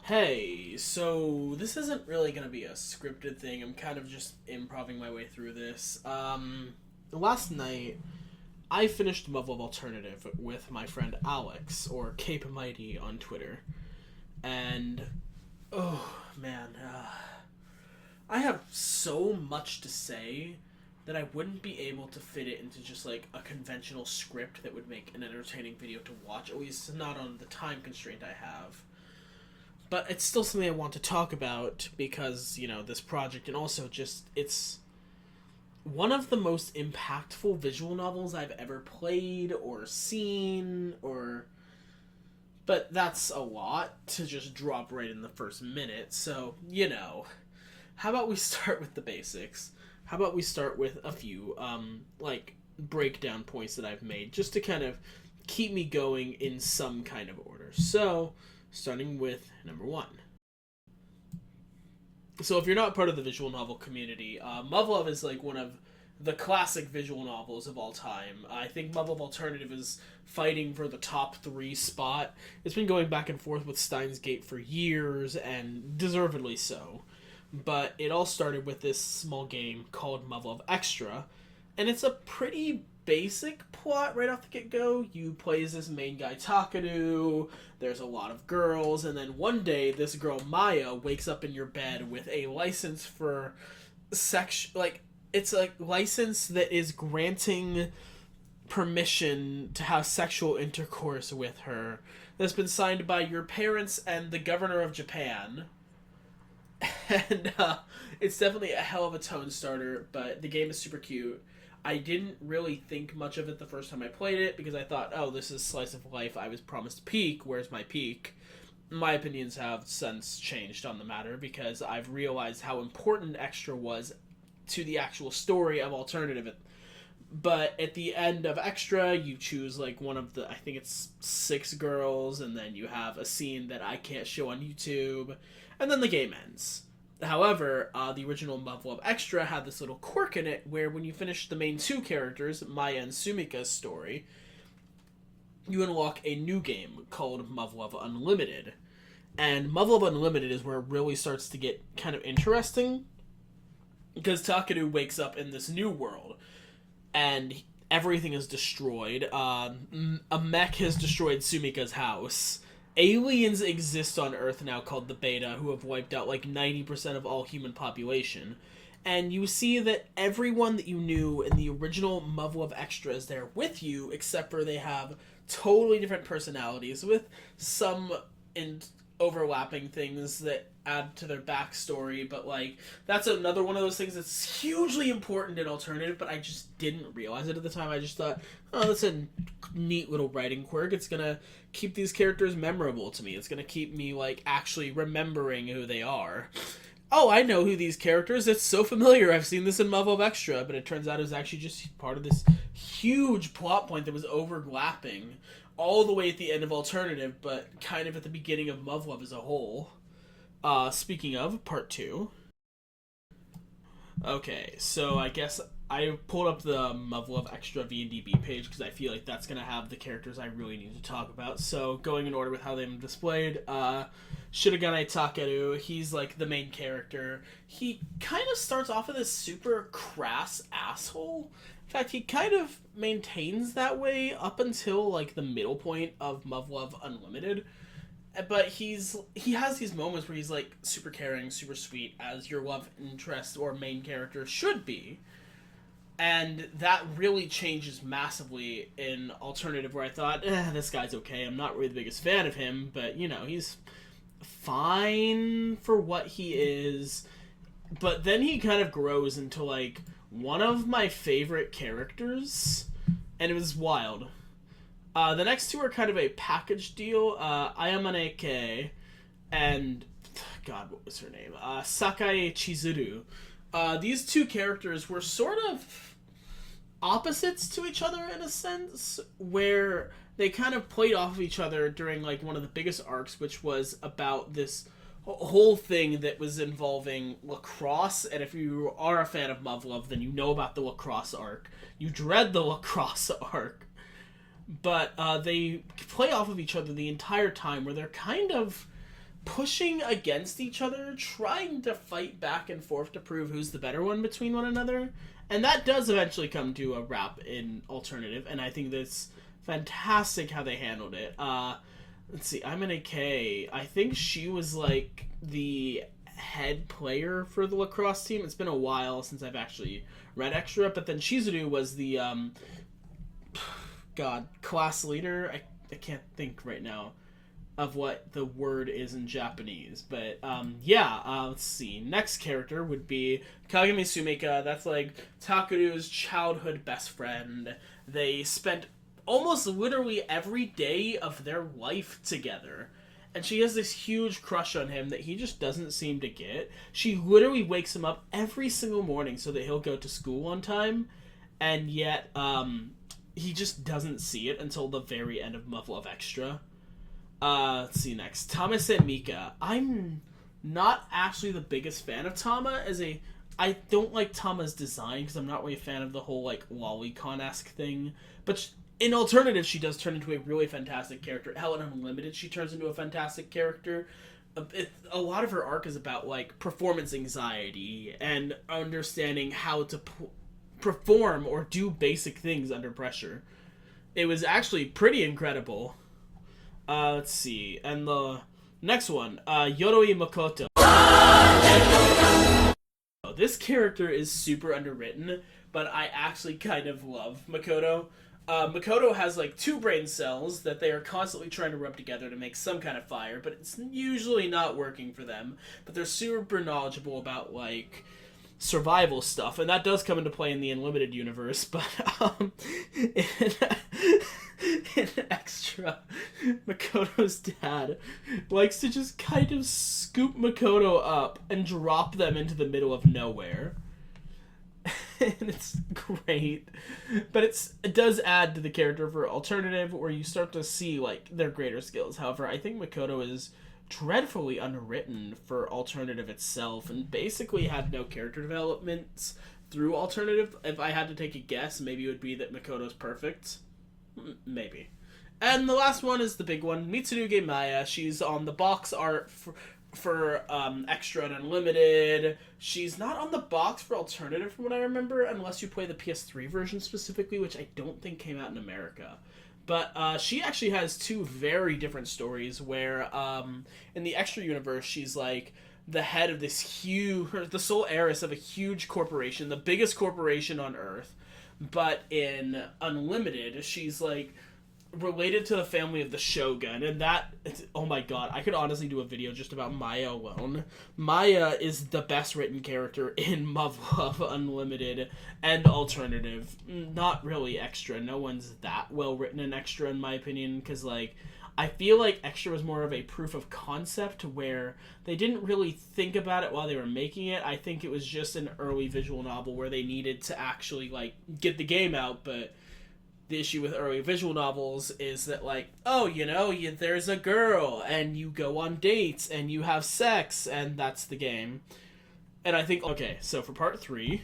Hey, so this isn't really going to be a scripted thing. I'm kind of just improvising my way through this. Last night, I finished Muv Alternative with my friend Alex, or Cape Mighty on Twitter. And, oh, man, I have so much to say that I wouldn't be able to fit it into just like a conventional script that would make an entertaining video to watch, at least not on the time constraint I have. But it's still something I want to talk about because, this project, and also just, it's one of the most impactful visual novels I've ever played or seen, or. But that's a lot to just drop right in the first minute, so, How about we start with the basics? How about we start with a few, breakdown points that I've made, just to kind of keep me going in some kind of order. So, starting with number one. So if you're not part of the visual novel community, Muv-Luv is like one of the classic visual novels of all time. I think Muv-Luv Alternative is fighting for the top 3 spot. It's been going back and forth with Steins Gate for years, and deservedly so. But it all started with this small game called Muv-Luv Extra, and it's a pretty basic plot right off the get-go. You play as this main guy Takadu, there's a lot of girls, and then one day this girl Maya wakes up in your bed with a license for sex, it's a license that is granting permission to have sexual intercourse with her, that's been signed by your parents and the governor of Japan. And it's definitely a hell of a tone starter, but the game is super cute. I didn't really think much of it the first time I played it because I thought, oh, this is slice of life. I was promised peak. Where's my peak? My opinions have since changed on the matter because I've realized how important Extra was to the actual story of Alternative. But at the end of Extra, you choose like one of the, I think it's 6 girls, and then you have a scene that I can't show on YouTube, and then the game ends. However, the original Muv-Luv Extra had this little quirk in it where when you finish the main 2 characters, Maya and Sumika's story, you unlock a new game called Muv-Luv Unlimited. And Muv-Luv Unlimited is where it really starts to get kind of interesting, because Takadu wakes up in this new world, and everything is destroyed. A mech has destroyed Sumika's house. Aliens exist on Earth now called the Beta, who have wiped out like 90% of all human population. And you see that everyone that you knew in the original Muv-Luv Extra is there with you, except for they have totally different personalities with some overlapping things that add to their backstory, but that's another one of those things that's hugely important in Alternative, but I just didn't realize it at the time. I just thought, oh, that's a neat little writing quirk. It's gonna keep these characters memorable to me. It's gonna keep me actually remembering who they are. Oh, I know who these characters. It's so familiar. I've seen this in Muv-Luv Extra, but it turns out it was actually just part of this huge plot point that was overlapping all the way at the end of Alternative, but kind of at the beginning of Muv-Luv as a whole. Speaking of, part 2. Okay, so I guess I pulled up the Muv-Luv Extra VNDB page because I feel like that's going to have the characters I really need to talk about. So, going in order with how they've been displayed, Shirogane Takeru, he's the main character. He kind of starts off with this super crass asshole. In fact, he kind of maintains that way up until the middle point of Muv-Luv Unlimited. But he has these moments where he's super caring, super sweet, as your love interest or main character should be. And that really changes massively in Alternative, where I thought, this guy's okay. I'm not really the biggest fan of him, but he's fine for what he is. But then he kind of grows into one of my favorite characters, and it was wild. The next 2 are kind of a package deal. Ayamaneke and, God, what was her name? Sakae Chizuru. These 2 characters were sort of opposites to each other in a sense, where they kind of played off of each other during one of the biggest arcs, which was about this whole thing that was involving lacrosse. And if you are a fan of Muv-Luv, then you know about the lacrosse arc. You dread the lacrosse arc. But they play off of each other the entire time, where they're kind of pushing against each other, trying to fight back and forth to prove who's the better one between one another. And that does eventually come to a wrap in Alternative, and I think that's fantastic how they handled it. Let's see, I'm an AK. I think she was like the head player for the lacrosse team. It's been a while since I've actually read Extra, but then Shizuru was the class leader. I can't think right now of what the word is in Japanese, but let's see. Next character would be Kagami Sumika. That's like Takeru's childhood best friend. They spent almost literally every day of their life together, and she has this huge crush on him that he just doesn't seem to get. She literally wakes him up every single morning so that he'll go to school on time, and yet he just doesn't see it until the very end of Muffle of Extra. Let's see next. Tamase Mika. I'm not actually the biggest fan of Tama I don't like Tama's design because I'm not really a fan of the whole like lolicon-esque thing. But in Alternative, she does turn into a really fantastic character. Hell, in Unlimited, she turns into a fantastic character. A lot of her arc is about like performance anxiety and understanding how to perform or do basic things under pressure. It was actually pretty incredible. Let's see. And the next one, Yoroi Makoto. This character is super underwritten, but I actually kind of love Makoto. Makoto has like 2 brain cells that they are constantly trying to rub together to make some kind of fire, but it's usually not working for them. But they're super knowledgeable about like survival stuff, and that does come into play in the Unlimited universe, but in Extra, Makoto's dad likes to just kind of scoop Makoto up and drop them into the middle of nowhere. And it's great. But it does add to the character for Alternative, where you start to see like their greater skills. However, I think Makoto is dreadfully underwritten for Alternative itself, and basically had no character developments through Alternative. If I had to take a guess, maybe it would be that Makoto's perfect. Maybe. And the last one is the big one, Mitsurugi Maya. She's on the box art for Extra and Unlimited. She's not on the box for Alternative from what I remember, unless you play the PS3 version specifically, which I don't think came out in America. But she actually has 2 very different stories where in the Extra universe, she's like the head of this the sole heiress of a huge corporation, the biggest corporation on Earth. But in Unlimited, she's like related to the family of the Shogun, and oh my god, I could honestly do a video just about Maya alone. Maya is the best written character in Love Unlimited and Alternative. Not really Extra. No one's that well written in Extra, in my opinion, because like I feel like Extra was more of a proof of concept where they didn't really think about it while they were making it. I think it was just an early visual novel where they needed to actually like get the game out, but the issue with early visual novels is that like, oh, there's a girl and you go on dates and you have sex and that's the game. And I think, okay, so for part 3,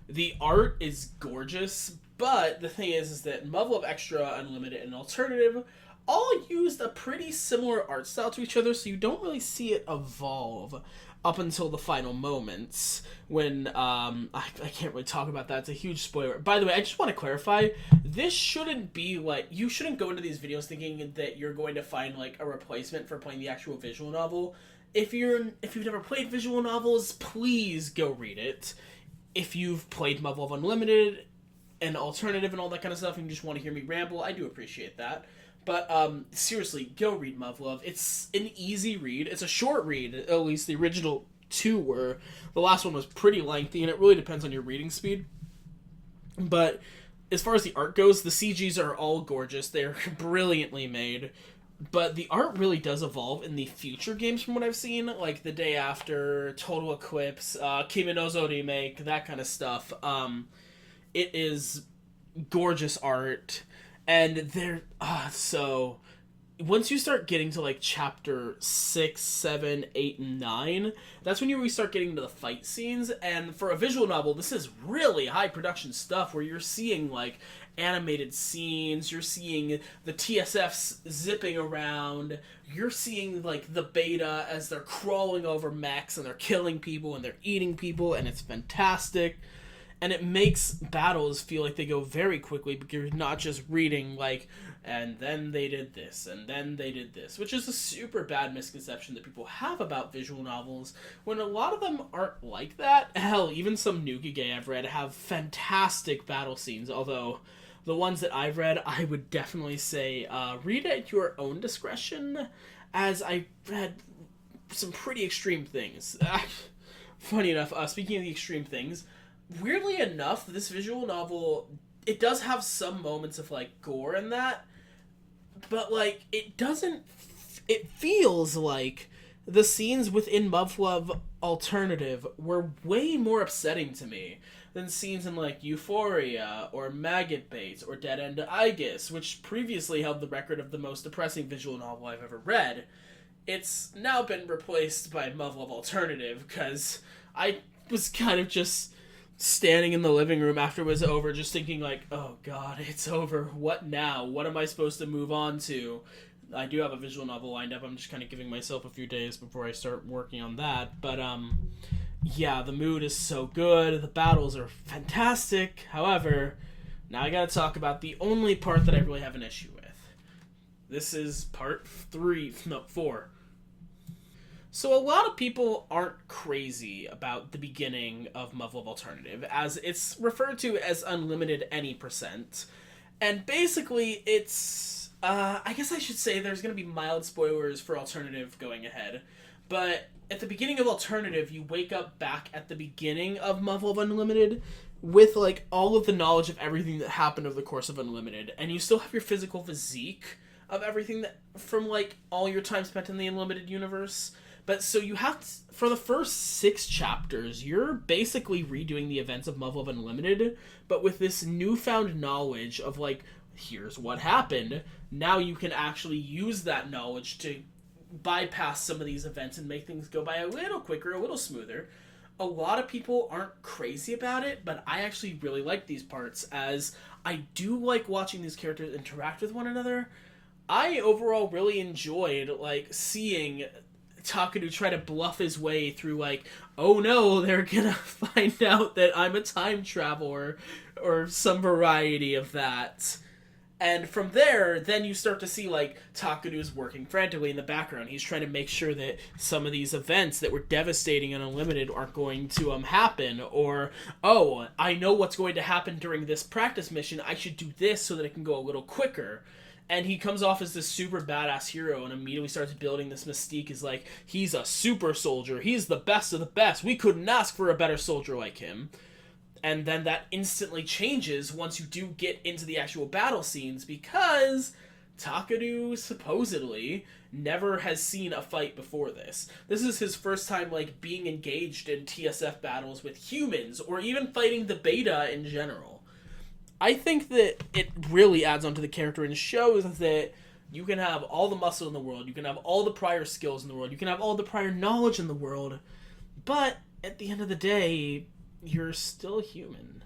the art is gorgeous, but the thing is that Muffle of Extra, Unlimited, and Alternative all used a pretty similar art style to each other, so you don't really see it evolve up until the final moments when I can't really talk about that. It's a huge spoiler. By the way, I just want to clarify, this shouldn't be like, you shouldn't go into these videos thinking that you're going to find like a replacement for playing the actual visual novel. If you've never played visual novels, please go read it. If you've played Muffle of Unlimited and Alternative and all that kind of stuff and you just want to hear me ramble, I do appreciate that. But seriously, go read Muv-Love. It's an easy read. It's a short read, at least the original 2 were. The last one was pretty lengthy, and it really depends on your reading speed. But as far as the art goes, the CGs are all gorgeous. They're brilliantly made. But the art really does evolve in the future games from what I've seen, like The Day After, Total Eclipse, Kimi no Zo Remake, that kind of stuff. It is gorgeous art. And they're so once you start getting to like chapter 6, 7, 8, and 9, that's when you really start getting to the fight scenes. And for a visual novel, this is really high production stuff where you're seeing like animated scenes, you're seeing the TSFs zipping around, you're seeing like the beta as they're crawling over mechs and they're killing people and they're eating people, and it's fantastic. And it makes battles feel like they go very quickly because you're not just reading like, and then they did this, and then they did this, which is a super bad misconception that people have about visual novels, when a lot of them aren't like that. Hell, even some Nukige I've read have fantastic battle scenes, although the ones that I've read, I would definitely say read at your own discretion, as I read some pretty extreme things. Funny enough, speaking of the extreme things, weirdly enough, this visual novel, it does have some moments of like gore in that, but like it doesn't. It feels like the scenes within Muv-Luv Alternative were way more upsetting to me than scenes in like Euphoria or Maggot Bait or Dead End Aegis, which previously held the record of the most depressing visual novel I've ever read. It's now been replaced by Muv-Luv Alternative because I was kind of just standing in the living room after it was over, just thinking like, oh god, it's over. What now? What am I supposed to move on to? I do have a visual novel lined up. I'm just kind of giving myself a few days before I start working on that. But, yeah, the mood is so good. The battles are fantastic. However, now I gotta talk about the only part that I really have an issue with. This is part 4. So a lot of people aren't crazy about the beginning of Muv-Luv Alternative, as it's referred to as unlimited any percent. And basically, it's... I guess I should say there's going to be mild spoilers for Alternative going ahead. But at the beginning of Alternative, you wake up back at the beginning of Muv-Luv Unlimited with, like, all of the knowledge of everything that happened over the course of Unlimited. And you still have your physical physique of everything that from, like, all your time spent in the Unlimited universe. But so you have to, for the first 6 chapters, you're basically redoing the events of Muv-Luv Unlimited, but with this newfound knowledge of, like, here's what happened. Now you can actually use that knowledge to bypass some of these events and make things go by a little quicker, a little smoother. A lot of people aren't crazy about it, but I actually really like these parts, as I do like watching these characters interact with one another. I overall really enjoyed, like, seeing Takadu try to bluff his way through, like, oh no, they're gonna find out that I'm a time traveler, or some variety of that. And from there, then you start to see, like, Takadu's working frantically in the background. He's trying to make sure that some of these events that were devastating and Unlimited aren't going to happen. Or, oh, I know what's going to happen during this practice mission. I should do this so that it can go a little quicker. And he comes off as this super badass hero and immediately starts building this mystique as, like, he's a super soldier. He's the best of the best. We couldn't ask for a better soldier like him. And then that instantly changes once you do get into the actual battle scenes, because Takadu supposedly never has seen a fight before this. This is his first time, like, being engaged in TSF battles with humans, or even fighting the beta in general. I think that it really adds onto the character and shows that you can have all the muscle in the world, you can have all the prior skills in the world, you can have all the prior knowledge in the world, but at the end of the day, you're still human.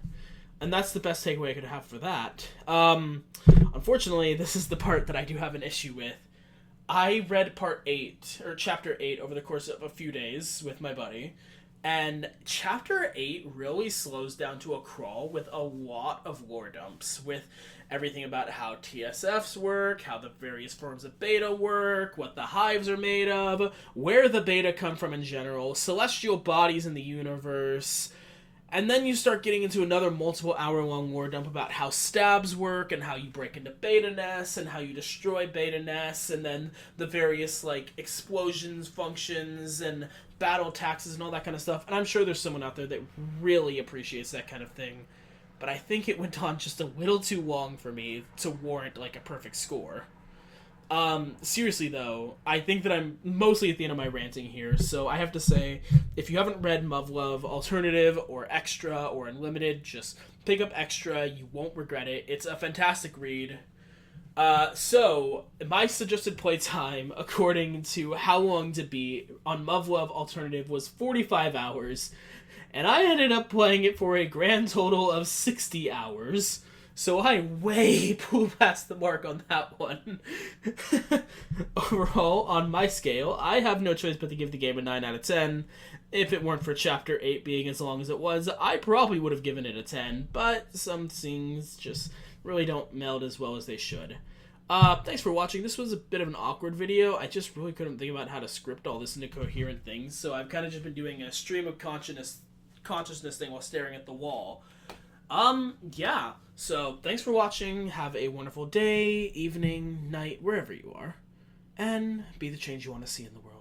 And that's the best takeaway I could have for that. Unfortunately, this is the part that I do have an issue with. I read chapter 8 over the course of a few days with my buddy, and chapter 8 really slows down to a crawl with a lot of lore dumps, with everything about how TSFs work, how the various forms of beta work, what the hives are made of, where the beta come from in general, celestial bodies in the universe. And then you start getting into another multiple hour-long lore dump about how stabs work, and how you break into beta nests, and how you destroy beta nests, and then the various, like, explosions, functions, and battle taxes, and all that kind of stuff. And I'm sure there's someone out there that really appreciates that kind of thing. But I think it went on just a little too long for me to warrant, like, a perfect score. Seriously though, I think that I'm mostly at the end of my ranting here, so I have to say, if you haven't read Muv-Luv Alternative, or Extra, or Unlimited, just pick up Extra, you won't regret it. It's a fantastic read. So my suggested playtime, according to How Long to Beat on Muv-Luv Alternative, was 45 hours, and I ended up playing it for a grand total of 60 hours. So I way blew past the mark on that one. Overall, on my scale, I have no choice but to give the game a 9 out of 10. If it weren't for Chapter 8 being as long as it was, I probably would have given it a 10, but some things just really don't meld as well as they should. Thanks for watching. This was a bit of an awkward video. I just really couldn't think about how to script all this into coherent things, so I've kind of just been doing a stream of consciousness thing while staring at the wall. Yeah. So, thanks for watching. Have a wonderful day, evening, night, wherever you are. And be the change you want to see in the world.